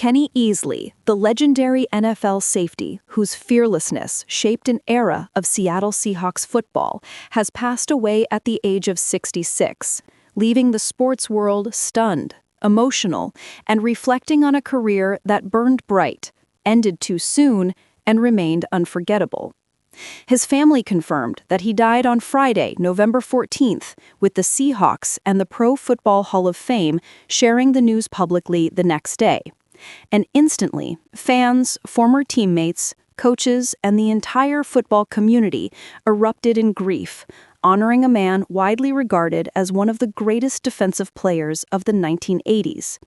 Kenny Easley, the legendary NFL safety whose fearlessness shaped an era of Seattle Seahawks football, has passed away at the age of 66, leaving the sports world stunned, emotional, and reflecting on a career that burned bright, ended too soon, and remained unforgettable. His family confirmed that he died on Friday, November 14th, with the Seahawks and the Pro Football Hall of Fame sharing the news publicly the next day. And instantly, fans, former teammates, coaches, and the entire football community erupted in grief, honoring a man widely regarded as one of the greatest defensive players of the 1980s.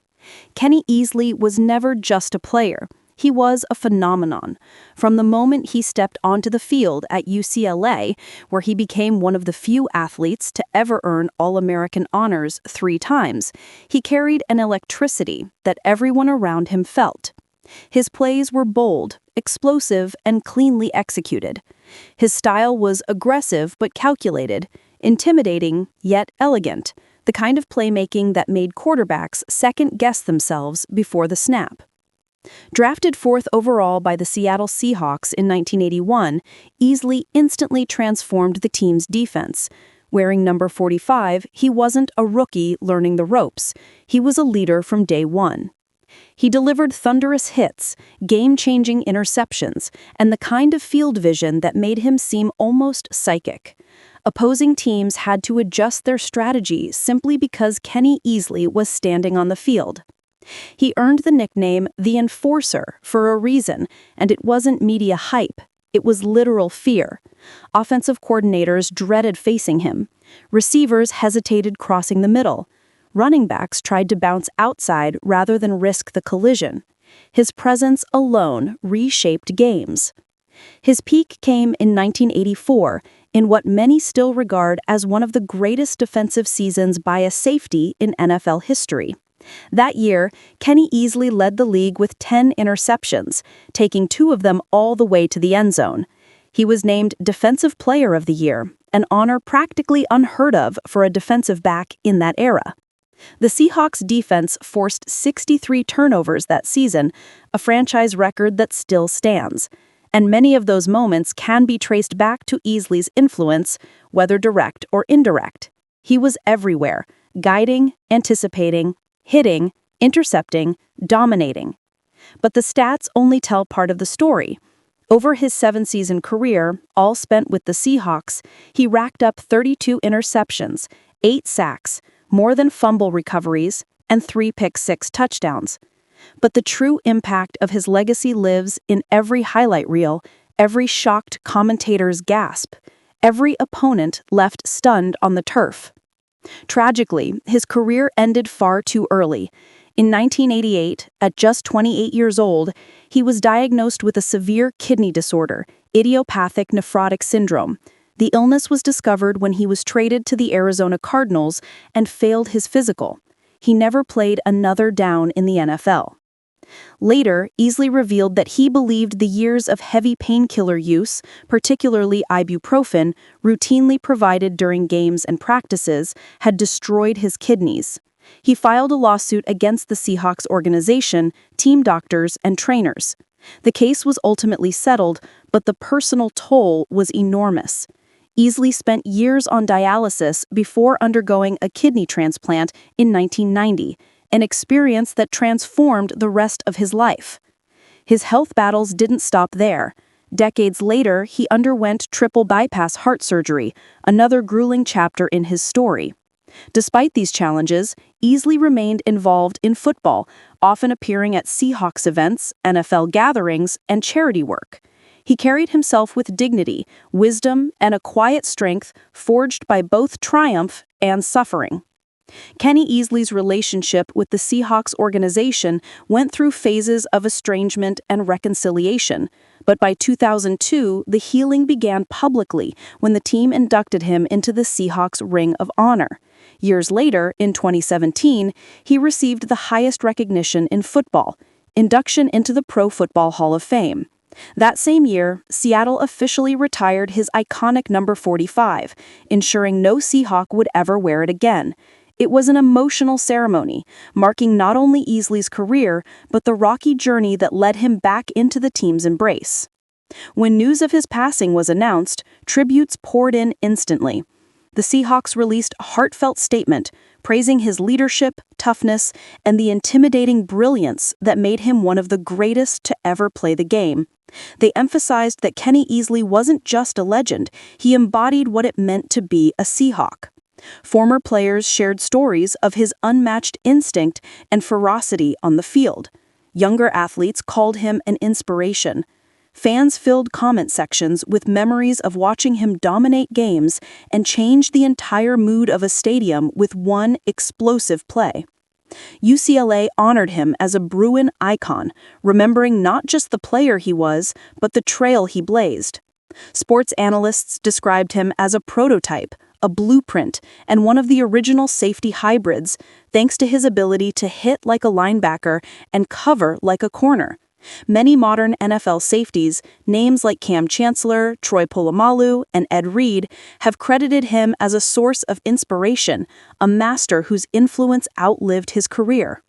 Kenny Easley was never just a player. He was a phenomenon. From the moment he stepped onto the field at UCLA, where he became one of the few athletes to ever earn All-American honors 3 times, he carried an electricity that everyone around him felt. His plays were bold, explosive, and cleanly executed. His style was aggressive but calculated, intimidating yet elegant, the kind of playmaking that made quarterbacks second-guess themselves before the snap. Drafted 4th overall by the Seattle Seahawks in 1981, Easley instantly transformed the team's defense. Wearing number 45, he wasn't a rookie learning the ropes. He was a leader from day one. He delivered thunderous hits, game-changing interceptions, and the kind of field vision that made him seem almost psychic. Opposing teams had to adjust their strategy simply because Kenny Easley was standing on the field. He earned the nickname the Enforcer for a reason, and it wasn't media hype. It was literal fear. Offensive coordinators dreaded facing him. Receivers hesitated crossing the middle. Running backs tried to bounce outside rather than risk the collision. His presence alone reshaped games. His peak came in 1984, in what many still regard as one of the greatest defensive seasons by a safety in NFL history. That year, Kenny Easley led the league with 10 interceptions, taking 2 of them all the way to the end zone. He was named Defensive Player of the Year, an honor practically unheard of for a defensive back in that era. The Seahawks defense forced 63 turnovers that season, a franchise record that still stands. And many of those moments can be traced back to Easley's influence, whether direct or indirect. He was everywhere, guiding, anticipating, hitting, intercepting, dominating. But the stats only tell part of the story. Over his 7-season career, all spent with the Seahawks, he racked up 32 interceptions, 8 sacks, more than fumble recoveries, and 3 pick-six touchdowns. But the true impact of his legacy lives in every highlight reel, every shocked commentator's gasp, every opponent left stunned on the turf. Tragically, his career ended far too early. In 1988, at just 28 years old, he was diagnosed with a severe kidney disorder, idiopathic nephrotic syndrome. The illness was discovered when he was traded to the Arizona Cardinals and failed his physical. He never played another down in the NFL. Later, Easley revealed that he believed the years of heavy painkiller use, particularly ibuprofen, routinely provided during games and practices, had destroyed his kidneys. He filed a lawsuit against the Seahawks organization, team doctors, and trainers. The case was ultimately settled, but the personal toll was enormous. Easley spent years on dialysis before undergoing a kidney transplant in 1990. An experience that transformed the rest of his life. His health battles didn't stop there. Decades later, he underwent triple bypass heart surgery, another grueling chapter in his story. Despite these challenges, Easley remained involved in football, often appearing at Seahawks events, NFL gatherings, and charity work. He carried himself with dignity, wisdom, and a quiet strength forged by both triumph and suffering. Kenny Easley's relationship with the Seahawks organization went through phases of estrangement and reconciliation, but by 2002, the healing began publicly when the team inducted him into the Seahawks Ring of Honor. Years later, in 2017, he received the highest recognition in football, induction into the Pro Football Hall of Fame. That same year, Seattle officially retired his iconic number 45, ensuring no Seahawk would ever wear it again. It was an emotional ceremony, marking not only Easley's career, but the rocky journey that led him back into the team's embrace. When news of his passing was announced, tributes poured in instantly. The Seahawks released a heartfelt statement, praising his leadership, toughness, and the intimidating brilliance that made him one of the greatest to ever play the game. They emphasized that Kenny Easley wasn't just a legend, he embodied what it meant to be a Seahawk. Former players shared stories of his unmatched instinct and ferocity on the field. Younger athletes called him an inspiration. Fans filled comment sections with memories of watching him dominate games and change the entire mood of a stadium with one explosive play. UCLA honored him as a Bruin icon, remembering not just the player he was, but the trail he blazed. Sports analysts described him as a prototype, a blueprint, and one of the original safety hybrids, thanks to his ability to hit like a linebacker and cover like a corner. Many modern NFL safeties, names like Cam Chancellor, Troy Polamalu, and Ed Reed, have credited him as a source of inspiration, a master whose influence outlived his career.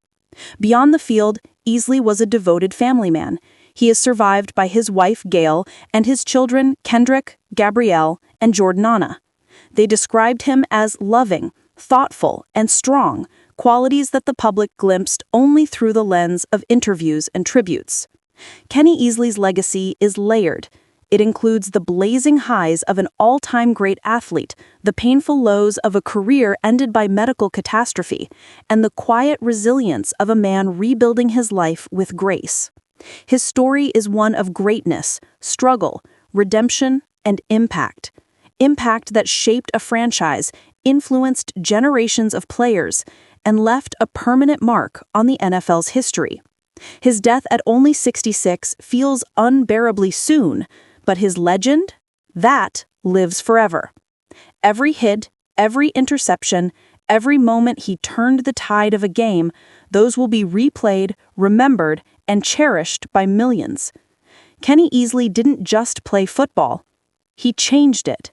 Beyond the field, Easley was a devoted family man. He is survived by his wife, Gail, and his children, Kendrick, Gabrielle, and Jordanana. They described him as loving, thoughtful, and strong, qualities that the public glimpsed only through the lens of interviews and tributes. Kenny Easley's legacy is layered. It includes the blazing highs of an all-time great athlete, the painful lows of a career ended by medical catastrophe, and the quiet resilience of a man rebuilding his life with grace. His story is one of greatness, struggle, redemption, and impact. Impact that shaped a franchise, influenced generations of players, and left a permanent mark on the NFL's history. His death at only 66 feels unbearably soon, but his legend? That lives forever. Every hit, every interception, every moment he turned the tide of a game, those will be replayed, remembered, and cherished by millions. Kenny Easley didn't just play football. He changed it.